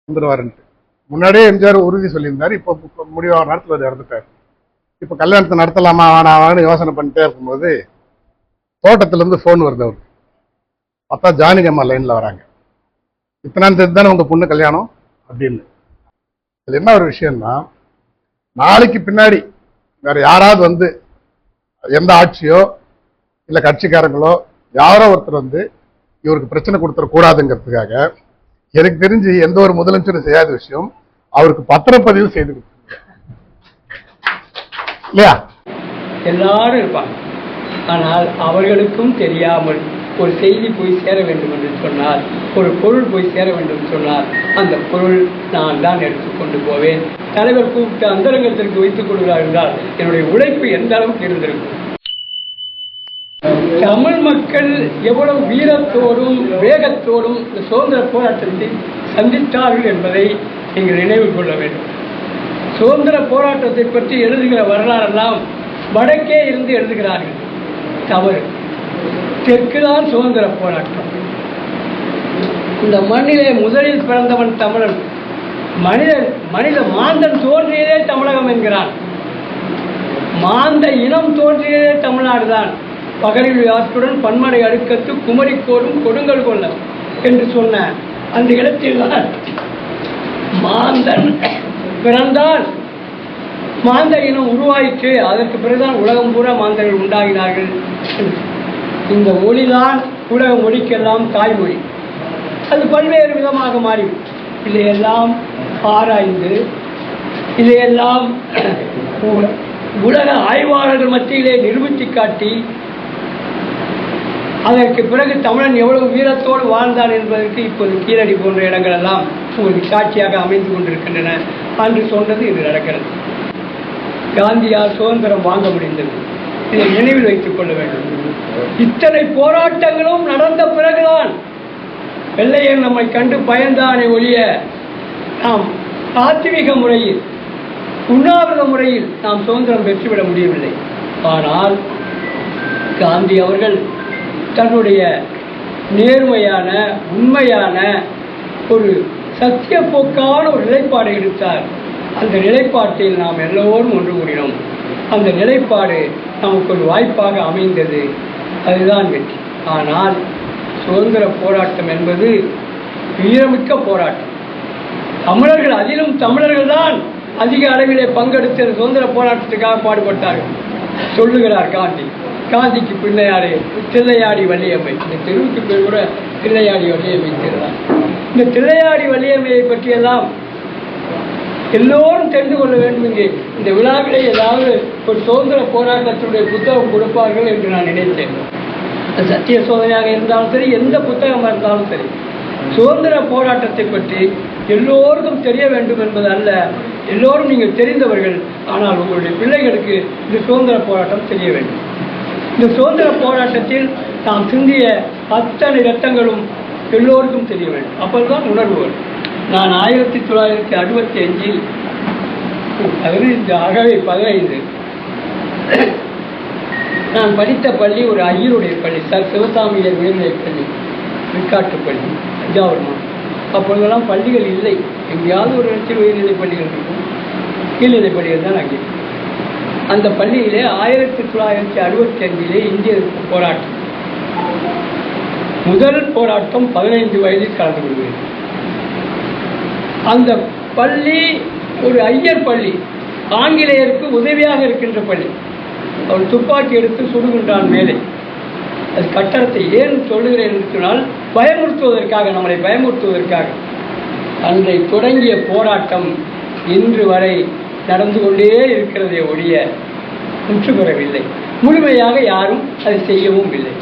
வந்துடுவாருன்ட்டு முன்னாடியே எம்ஜிஆர் உறுதி சொல்லியிருந்தாரு. இப்போ முடிவான நேரத்தில் அவர் இறந்துட்டார். இப்போ கல்யாணத்தை நடத்தலாமா வேணாமான்னு யோசனை பண்ணிட்டே இருக்கும்போது தோட்டத்திலேருந்து ஃபோன் வருது அவருக்கு. பார்த்தா ஜானகி அம்மா லைனில் வராங்க. இத்தனாம் தேதி தானே உங்கள் பொண்ணு கல்யாணம் அப்படின்னு. இது என்ன ஒரு விஷயம்னா, நாளைக்கு பின்னாடி வேற யாராவது வந்து எந்த ஆட்சியோ இல்லை கட்சிக்காரங்களோ யாரோ ஒருத்தர் வந்து இவருக்கு பிரச்சனை கொடுத்துடக்கூடாதுங்கிறதுக்காக எனக்கு தெரிஞ்சு எந்த ஒரு முதலமைச்சரும் செய்யாத விஷயம் அவருக்கு பத்திரப்பதிவு செய்து இல்லையா? எல்லாரும் இருப்பாங்க. ஆனால் அவர்களுக்கும் தெரியாமல் ஒரு செய்தி போய் சேர வேண்டும் என்று சொன்னால், ஒரு பொருள் போய் சேர வேண்டும் சொன்னால், அந்த பொருள் நான் தான் எடுத்துக்கொண்டு போவேன். தலைவர் கூப்பிட்டு அந்தரங்கத்திற்கு வைத்துக் கொள்கிறார் என்றால் என்னுடைய உழைப்பு எந்த அளவுக்கு இருந்திருக்கும். தமிழ் மக்கள் எவ்வளவு வீரத்தோடும் வேகத்தோடும் இந்த சுதந்திர போராட்டத்தை சந்தித்தார்கள் என்பதை நீங்கள் நினைவில் கொள்ள வேண்டும். சுதந்திர போராட்டத்தை பற்றி எழுதுகிற வரலாறெல்லாம் வடக்கே இருந்து எழுதுகிறார்கள். தவறு. தெற்குதான் சுதந்திர போராட்டம். இந்த மண்ணிலே முதலில் பிறந்தவன் தமிழன். மனித மாந்தன் தோன்றியதே தமிழகம் என்கிறான். மாந்த இனம் தோன்றியதே தமிழ்நாடுதான். பகலில் ஆற்றுடன் பன்மடை அடுக்கத்து குமரிக்கோடும் கொடுங்கல் கொள்ள என்று சொன்ன அந்த இடத்தில் தான் மாந்தன் பிறந்தால் மாந்த இனம் உருவாயிற்று. அதற்கு பிறகுதான் உலகம் பூரா மாந்தர்கள் உண்டாகினார்கள். இந்த மொழிதான் உலக மொழிக்கெல்லாம் தாய்மொழி. அது பல்வேறு விதமாக மாறி இதையெல்லாம் ஆராய்ந்து இதையெல்லாம் உலக ஆய்வாளர்கள் மத்தியிலே நிரூபித்து காட்டி அதற்கு பிறகு தமிழன் எவ்வளவு வீரத்தோடு வாழ்ந்தான் என்பதற்கு இப்போது கீழடி போன்ற இடங்கள் எல்லாம் உங்களுக்கு சாட்சியாக அமைந்து கொண்டிருக்கின்றன. அன்று சொன்னது இது நடக்கிறது. காந்தியால் சுதந்திரம் வாங்க முடிந்தது. இதை நினைவில் வைத்துக் கொள்ள வேண்டும். இத்தனை போராட்டங்களும் நடந்த பிறகுதான் வெள்ளையன் நம்மை கண்டு பயந்தானே ஒழிய நாம் ஆத்மீக முறையில் உண்ணாவிரத முறையில் நாம் சுதந்திரம் பெற்றுவிட முடியவில்லை. ஆனால் காந்தி அவர்கள் தன்னுடைய நேர்மையான உண்மையான ஒரு சத்திய போக்கான ஒரு நிலைப்பாடை எடுத்தார். அந்த நிலைப்பாட்டில் நாம் எல்லோரும் ஒன்று கூடினோம். அந்த நிலைப்பாடு நமக்கு ஒரு வாய்ப்பாக அமைந்தது. அதுதான் வெற்றி. ஆனால் சுதந்திர போராட்டம் என்பது வீரமிக்க போராட்டம். தமிழர்கள், அதிலும் தமிழர்கள் தான் அதிக அளவிலே பங்கெடுத்த சுதந்திர போராட்டத்துக்காக பாடுபட்டார்கள் சொல்லுகிறார் காந்தி. காந்திக்கு பிள்ளையாரே தில்லையாடி வள்ளியம்மை. இந்த தெருவுக்கு பேர் கூட தில்லையாடி வள்ளியம்மை திருதான். இந்த தில்லையாடி வள்ளியம்மையை பற்றியெல்லாம் எல்லோரும் தெரிந்து கொள்ள வேண்டும். இங்கே இந்த விழாவிலே ஏதாவது ஒரு சுதந்திர போராட்டத்தினுடைய புத்தகம் கொடுப்பார்கள் என்று நான் நினைத்தேன். சத்திய சோதனையாக இருந்தாலும் சரி, எந்த புத்தகமாக இருந்தாலும் சரி, சுதந்திர போராட்டத்தை பற்றி எல்லோருக்கும் தெரிய வேண்டும் என்பது அல்ல. எல்லோரும் நீங்கள் தெரிந்தவர்கள், ஆனால் உங்களுடைய பிள்ளைகளுக்கு இந்த சுதந்திர போராட்டம் தெரிய வேண்டும். இந்த சுதந்திர போராட்டத்தில் நாம் சிந்திய அத்தனை இரத்தங்களும் எல்லோருக்கும் தெரிய வேண்டும். அப்போதுதான் உணர்வு வரும். நான் 1965 அதாவது இந்த அகவை 15 நான் படித்த பள்ளி ஒரு ஐயருடைய பள்ளி, சார் சிவசாமியர் உயர்நிலைப் பள்ளி, விற்காட்டு பள்ளி, தஞ்சாவூர். அப்பொழுதெல்லாம் பள்ளிகள் இல்லை. எங்கேயாவது ஒரு இடத்தில் உயர்நிலை பள்ளிகள் இருக்கும். கீழ்நிலை பள்ளிகள் தான் அங்கே. அந்த பள்ளியிலே 1965 இந்திய போராட்டம், முதல் போராட்டம் 15 வயதில் கலந்து கொள்கிறது. அந்த பள்ளி ஒரு ஐயர் பள்ளி, ஆங்கிலேயருக்கு உதவியாக இருக்கின்ற பள்ளி. அவர் துப்பாக்கி எடுத்து சுடுகின்றான் மேலே. அது கட்டடத்தை ஏன் சொல்லுகிறேன் என்று சொன்னால், பயமுறுத்துவதற்காக, நம்மளை பயமுறுத்துவதற்காக. அன்றை தொடங்கிய போராட்டம் இன்று வரை நடந்து கொண்டே இருக்கிறதே ஒழிய முற்று பெறவில்லை. முழுமையாக யாரும் அதை செய்யவும் இல்லை.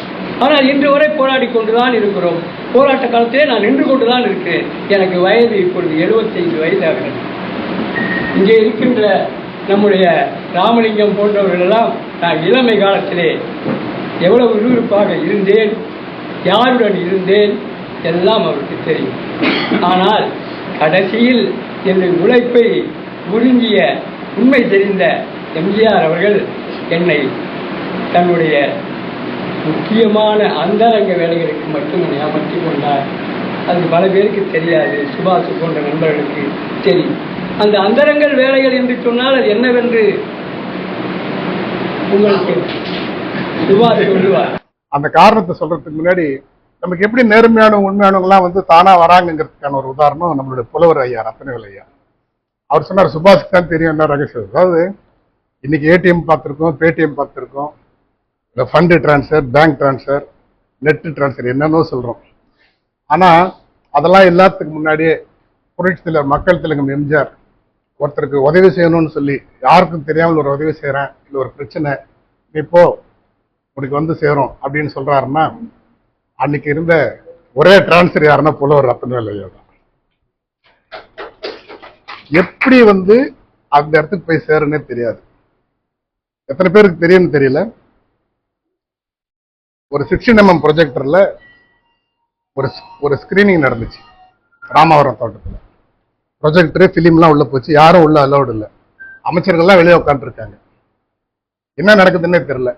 ஆனால் இன்று வரை போராடி கொண்டுதான் இருக்கிறோம். போராட்ட காலத்திலே நான் நின்று கொண்டுதான் இருக்கிறேன். எனக்கு வயது இப்பொழுது 75 வயது ஆகிறது. இங்கே இருக்கின்ற நம்முடைய ராமலிங்கம் போன்றவர்களெல்லாம் நான் இளமை காலத்திலே எவ்வளவு விறுவிறுப்பாக இருந்தேன், யாருடன் இருந்தேன் எல்லாம் அவருக்கு தெரியும். ஆனால் கடைசியில் என்னுடைய உழைப்பை உறிஞ்சிய உண்மை தெரிந்த எம்ஜிஆர் அவர்கள் என்னை தன்னுடைய முக்கியமான அந்தரங்க வேலைகளுக்கு மட்டும் அமர்த்தி கொண்டார். அது பல பேருக்கு தெரியாது. சுபாஷ் போன்ற நண்பர்களுக்கு தெரியும். அந்த அந்தரங்கள் வேலைகள் என்று சொன்னால் அது என்னவென்று உங்களுக்கு சுபாஷ் சொல்லுவார். அந்த காரணத்தை சொல்றதுக்கு முன்னாடி நமக்கு எப்படி நேர்மையான உண்மையானவங்களாம் வந்து தானா வராங்கிறதுக்கான ஒரு உதாரணம் நம்மளுடைய புலவர் ஐயா ரத்னவேல் ஐயா. அவர் சொன்னார் சுபாஷுக்கு தான் தெரியும் என்ன ரகசியம். அதாவது இன்னைக்கு ஏடிஎம் பார்த்துருக்கோம், பேடிஎம் பார்த்துருக்கோம், fund transfer, bank transfer, net transfer என்னென்னோ சொல்றோம். ஆனா அதெல்லாம் எல்லாத்துக்கு முன்னாடியே புரட்சி தலைவர் மக்கள் திலகம் எம்ஜிஆர் ஒருத்தருக்கு உதவி செய்யணும்னு சொல்லி, யாருக்கும் தெரியாமல் ஒரு உதவி செய்யறேன், இல்லை ஒரு பிரச்சனை இப்போ உனக்கு வந்து சேரும் அப்படின்னு சொல்றாருன்னா, அன்னைக்கு இருந்த ஒரே டிரான்ஸ்ஃபர் யாருன்னா புலவர் ரத்னவேல் ஐயா தான். எப்படி வந்து அந்த இடத்துக்கு போய் சேருன்னே தெரியாது. எத்தனை பேருக்கு தெரியும்னு தெரியல. ஒரு 16mm ப்ரொஜெக்டர்ல ஒரு ஸ்கிரீனிங் நடந்துச்சு ராமாவரம் தோட்டத்துல. ப்ரொஜெக்டரு பிலிம்லாம் உள்ள போச்சு, யாரும் உள்ள அலௌடு இல்லை. அமைச்சர்கள்லாம் வெளியே உட்காந்துருக்காங்க. என்ன நடக்குதுன்னே தெரியல.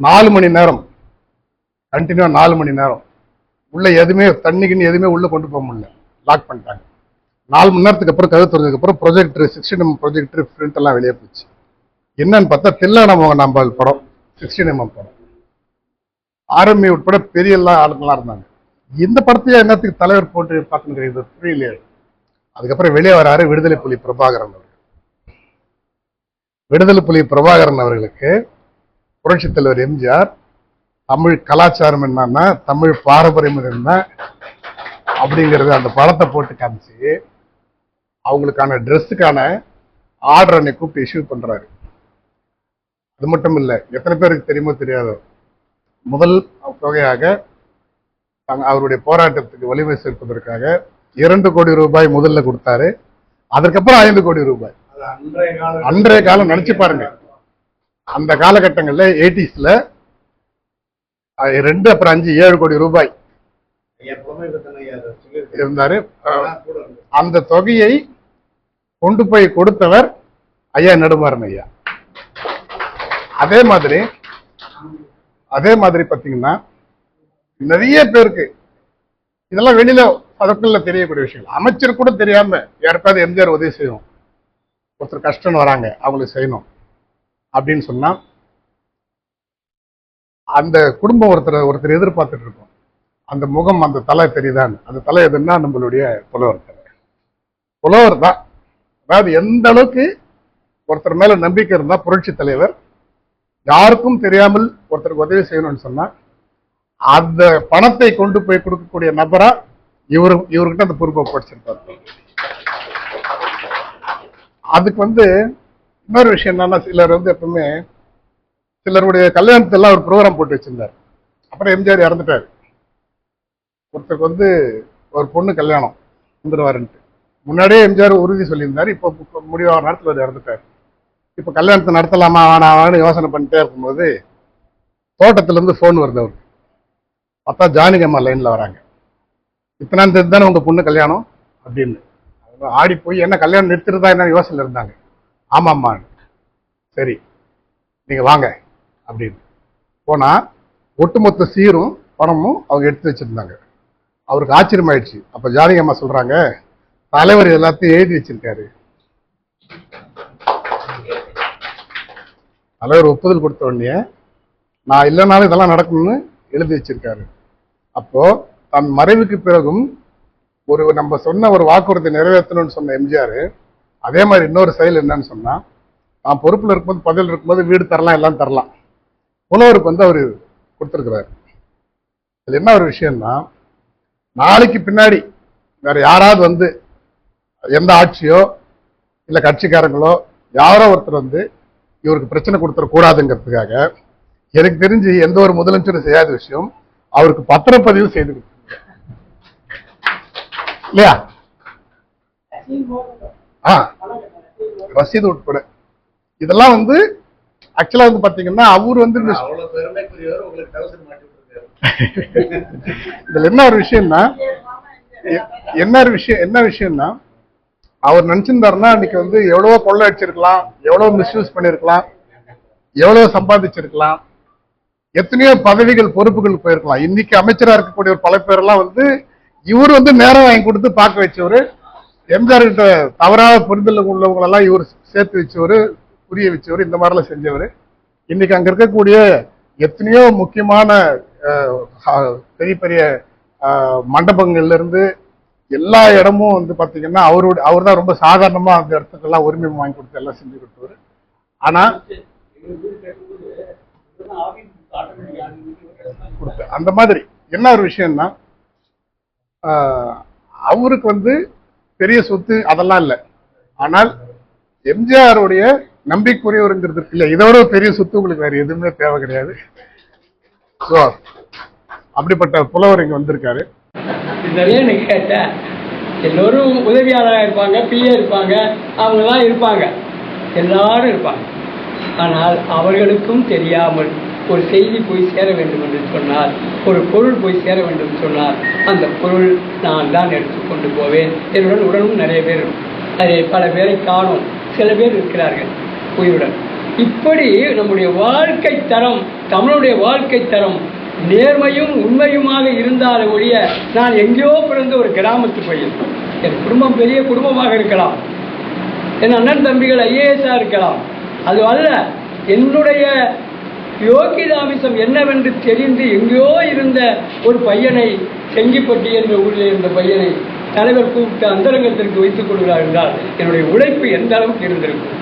4 மணி நேரம் கண்டினியூ, 4 மணி நேரம் உள்ள எதுவுமே தண்ணிக்குன்னு எதுவுமே உள்ள கொண்டு போக முடியல, லாக் பண்ணிட்டாங்க. 4 மணி நேரத்துக்கு அப்புறம் கதை திறந்ததுக்கு அப்புறம் ப்ரொஜெக்டர் 16mm ப்ரொஜெக்டர் பிரிண்ட் எல்லாம் வெளியே போச்சு. என்னன்னு பார்த்தா தில்லானமோகன் நம்பாள் படம், 16mm படம். ஆர்எம்ஐ உட்பட பெரிய எல்லாம் ஆளுங்களாம் இருந்தாங்க. இந்த படத்தையே என்னத்துக்கு தலைவர் போட்டு பார்த்துன்னு புரியலையே. அதுக்கப்புறம் வெளியே வராரு விடுதலை புலி பிரபாகரன் அவர்கள். விடுதலை புலி பிரபாகரன் அவர்களுக்கு புரட்சி தலைவர் எம்ஜிஆர் தமிழ் கலாச்சாரம் என்னன்னா, தமிழ் பாரம்பரியம் என்ன அப்படிங்கிறது அந்த படத்தை போட்டு காமிச்சு அவங்களுக்கான ட்ரெஸ்ஸுக்கான ஆர்டர் அன்னை கூப்பிட்டு இஷ்யூ பண்றாரு. அது மட்டும் இல்லை, எத்தனை பேருக்கு தெரியுமோ தெரியாதோ, முதல் தொகையாக அவருடைய போராட்டத்துக்கு வலிமை சேர்ப்பதற்காக 2 கோடி ரூபாய் முதல்ல கொடுத்தாரு. அதற்கப்புறம் 5 கோடி ரூபாய். அன்றைய காலம் நினைச்சு பாருங்க. அந்த காலகட்டங்கள்ல 80sல 2 அப்புறம் 5 7 கோடி ரூபாய் இருந்தாரு. அந்த தொகையை கொண்டு போய் கொடுத்தவர் ஐயா நெடுமாறன் ஐயா. அதே மாதிரி பாத்தீங்கன்னா நிறைய பேருக்கு இதெல்லாம் வெளியில பதக்கல்ல தெரியக்கூடிய விஷயங்கள். அமைச்சர் கூட தெரியாம யாருக்காவது எம்ஜிஆர் உதவி செய்யணும், ஒருத்தர் கஷ்டம் வராங்க அவங்களுக்கு செய்யணும் அப்படின்னு சொன்னா அந்த குடும்பம் ஒருத்தர் எதிர்பார்த்துட்டு இருக்கும். அந்த முகம், அந்த தலை தெரியுதான். அந்த தலை எதுன்னா நம்மளுடைய புலவர் தலை. புலவர் தான். அதாவது எந்த அளவுக்கு ஒருத்தர் மேல நம்பிக்கை இருந்தா புரட்சி தலைவர் யாருக்கும் தெரியாமல் ஒருத்தருக்கு உதவி செய்யணும்னு சொன்னா அந்த பணத்தை கொண்டு போய் கொடுக்கக்கூடிய நபரா இவர்கிட்ட அந்த பொறுப்பை படிச்சிருப்பாரு. அதுக்கு இன்னொரு விஷயம் என்னன்னா, சிலர் எப்பவுமே சிலருடைய கல்யாணத்தெல்லாம் ஒரு ப்ரோக்ராம் போட்டு வச்சிருந்தார். அப்புறம் எம்ஜிஆர் இறந்துட்டாரு. ஒருத்தருக்கு ஒரு பொண்ணு கல்யாணம் வந்துருவாருன்ட்டு முன்னாடியே எம்ஜிஆர் உறுதி சொல்லியிருந்தாரு. இப்போ முடிவான நேரத்தில் அவர் இறந்துட்டாரு. இப்போ கல்யாணத்தை நடத்தலாமா வேணாமான்னு யோசனை பண்ணிட்டே இருக்கும்போது தோட்டத்திலிருந்து ஃபோன் வருது அவருக்கு. பார்த்தா ஜானகி அம்மா லைன்ல வராங்க. இத்தனாம் தேதி தானே உங்க பொண்ணு கல்யாணம் அப்படின்னு. ஆடி போய் என்ன கல்யாணம் நிறுத்திருந்தா என்ன யோசனை இருந்தாங்க. ஆமாம்மா, சரி நீங்க வாங்க அப்படின்னு போனா ஒட்டுமொத்த சீரும் பணமும் அவங்க எடுத்து வச்சிருந்தாங்க. அவருக்கு ஆச்சரியமாயிடுச்சு. அப்ப ஜானகி அம்மா சொல்றாங்க, தலைவர் எல்லாத்தையும் எழுதி வச்சிருக்காரு. தலைவர் ஒப்புதல் கொடுத்த உடனே நான் இல்லைனாலும் இதெல்லாம் நடக்கணும்னு எழுதி வச்சிருக்காரு. அப்போ தன் மறைவுக்கு பிறகும் நம்ம சொன்ன ஒரு வாக்குறுதி நிறைவேற்றணும்னு சொன்ன எம்ஜிஆர் அதே மாதிரி இன்னொரு செயல் என்னன்னு சொன்னா, நான் பொறுப்புல இருக்கும்போது பதவியில் இருக்கும்போது வீடு தரலாம், எல்லாம் தரலாம். புலவருக்கு அவரு கொடுத்துருக்கிறாரு. இதுல என்ன ஒரு விஷயம்னா, நாளைக்கு பின்னாடி வேற யாராவது எந்த ஆட்சியோ இல்ல கட்சிக்காரங்களோ யாரோ ஒருத்தர் இவருக்கு பிரச்சனை கொடுத்துட கூடாதுங்கிறதுக்காக எனக்கு தெரிஞ்சு எந்த ஒரு முதலமைச்சரும் செய்யாத விஷயம் அவருக்கு பத்திரப்பதிவு செய்து கொடுத்தாங்க இல்லையா? ரசீது உட்பட இதெல்லாம் ஆக்சுவலா பாத்தீங்கன்னா அவரு இதுல என்ன ஒரு விஷயம்னா அவர் நினைச்சிருந்தாருன்னா அன்னைக்கு எவ்வளவோ கொள்ளை அடிச்சிருக்கலாம், எவ்வளவு மிஸ்யூஸ் பண்ணிருக்கலாம், எவ்வளவு சம்பாதிச்சிருக்கலாம், எத்தனையோ பதவிகள் பொறுப்புகள் போயிருக்கலாம். இன்னைக்கு அமைச்சரா இருக்கக்கூடிய ஒரு பல பேரெல்லாம் இவர் வந்து நேரம் வாங்கி கொடுத்து பார்க்க வச்சவரு, எம்ஜிஆர் கிட்ட தவறாக புரிதல் உள்ளவங்களெல்லாம் இவர் சேர்த்து வச்சவரு, புரிய வச்சவர், இந்த மாதிரிலாம் செஞ்சவர். இன்னைக்கு அங்க இருக்கக்கூடிய எத்தனையோ முக்கியமான பெரிய பெரிய மண்டபங்கள்ல இருந்து எல்லா இடமும் வந்து பாத்தீங்கன்னா அவர் தான் ரொம்ப சாதாரணமா அந்த இடத்துக்கெல்லாம் உரிமை வாங்கி கொடுத்து எல்லாம் செஞ்சு கொடுத்தவர். ஆனா அந்த மாதிரி என்ன ஒரு விஷயம்னா, அவருக்கு வந்து பெரிய சொத்து அதெல்லாம் இல்லை. ஆனால் எம்ஜிஆருடைய நம்பிக்கைக்குரியவருங்கிறது இல்ல, இதோட பெரிய சொத்து உங்களுக்கு வேற எதுவுமே தேவை கிடையாது. ஸோ அப்படிப்பட்ட புலவர் இங்க வந்திருக்காரு. கேட்ட எல்லோரும் உதவியாளராக இருப்பாங்க, பிஏ இருப்பாங்க, அவங்கெல்லாம் இருப்பாங்க, எல்லாரும் இருப்பாங்க. ஆனால் அவர்களுக்கும் தெரியாமல் ஒரு செய்தி போய் சேர வேண்டும் என்று சொன்னால், ஒரு பொருள் போய் சேர வேண்டும் என்று சொன்னால், அந்த பொருள் நான் தான் எடுத்துக்கொண்டு போவேன். என்னுடன் உடனும் நிறைய பேர், பல பேரை காணும், சில பேர் இருக்கிறார்கள் உயிருடன். இப்படி நம்முடைய வாழ்க்கை தரம், தமிழுடைய வாழ்க்கை தரம் நேர்மையும் உண்மையுமாக இருந்தால ஒழிய, நான் எங்கேயோ பிறந்த ஒரு கிராமத்து பையன், என் குடும்பம் பெரிய குடும்பமாக இருக்கலாம், என் அண்ணன் தம்பிகள் ஐஏஎஸ்ஆ இருக்கலாம், அது அல்ல. என்னுடைய யோகிதாமிசம் என்னவென்று தெரிந்து எங்கேயோ இருந்த ஒரு பையனை, செங்கிப்பட்டி என்ற ஊரில் இருந்த பையனை தலைவர் கூப்பிட்டு அந்தரங்கத்திற்கு வைத்துக் கொள்கிறார் என்றால் என்னுடைய உழைப்பு எந்த அளவுக்கு இருந்திருக்கும்.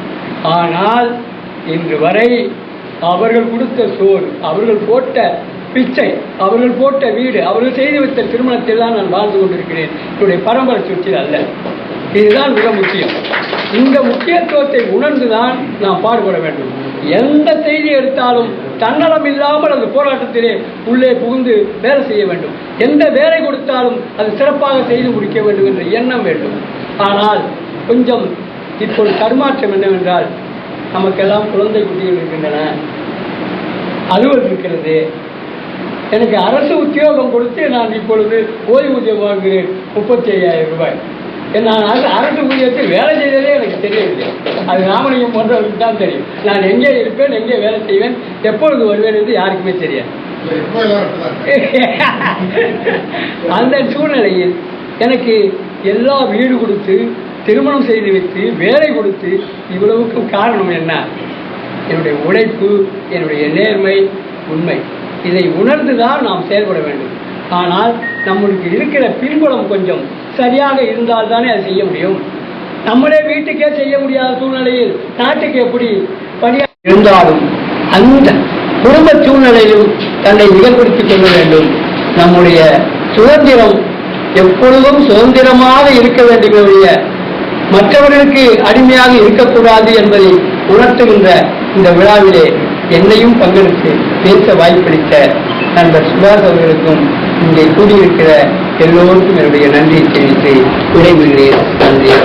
ஆனால் இன்று வரை அவர்கள் கொடுத்த சோறு, அவர்கள் போட்ட பிச்சை, அவர்கள் போட்ட வீடு, அவர்கள் செய்து வைத்த திருமணத்தில் தான் நான் வாழ்ந்து கொண்டிருக்கிறேன், என்னுடைய பரம்பரை சொத்தில் அல்ல. இதுதான் மிக முக்கியம். இந்த முக்கியத்துவத்தை உணர்ந்துதான் நாம் பாடுபட வேண்டும். எந்த செய்தி எடுத்தாலும் தன்னலம் இல்லாமல் அந்த போராட்டத்திலே உள்ளே புகுந்து வேலை செய்ய வேண்டும். எந்த வேலை கொடுத்தாலும் அது சிறப்பாக செய்து முடிக்க வேண்டும் என்ற எண்ணம் வேண்டும். ஆனால் கொஞ்சம் இப்பொழுது தடுமாற்றம் என்னவென்றால், நமக்கெல்லாம் குழந்தை குட்டிகள் இருக்கின்றன, அலுவல் இருக்கிறது. எனக்கு அரசு உத்தியோகம் கொடுத்து நான் இப்பொழுது ஓய்வூதியம் வாங்குகிறேன் 35,000 ரூபாய். நான் அரசு ஊழியத்தில் வேலை செய்ததே எனக்கு தெரியவில்லை. அது ராமலிங்கம் போன்றவர்களுக்கு தான் தெரியும். நான் எங்கே இருப்பேன், எங்கே வேலை செய்வேன், எப்பொழுது வருவேன் என்று யாருக்குமே தெரியாது. அந்த சூழ்நிலையில் எனக்கு எல்லா வீடு கொடுத்து, திருமணம் செய்து வைத்து, வேலை கொடுத்து, இவ்வளவுக்கும் காரணம் என்ன? என்னுடைய உழைப்பு, என்னுடைய நேர்மை, உண்மை. இதை உணர்ந்துதான் நாம் செயல்பட வேண்டும். ஆனால் நம்மளுக்கு இருக்கிற பின்புலம் கொஞ்சம் சரியாக இருந்தால் தானே அதை செய்ய முடியும். நம்மளே வீட்டுக்கே செய்ய முடியாத சூழ்நிலையில் நாட்டுக்கு எப்படி பணியாக இருந்தாலும் அந்த குடும்ப சூழ்நிலையிலும் தன்னை நிகழ்படுத்திக் கொள்ள வேண்டும். நம்முடைய சுதந்திரம் எப்பொழுதும் சுதந்திரமாக இருக்க வேண்டிய, மற்றவர்களுக்கு அடிமையாக இருக்கக்கூடாது என்பதை உணர்த்துகின்ற இந்த விழாவிலே என்னையும் பங்கெடுத்து பேச வாய்ப்பளித்த நண்பர் சுபாஷ் அவர்களுக்கும் இங்கே கூடியிருக்கிற எல்லோருக்கும் என்னுடைய நன்றியை தெரிவித்து விடைபெறுகிறேன். நன்றி.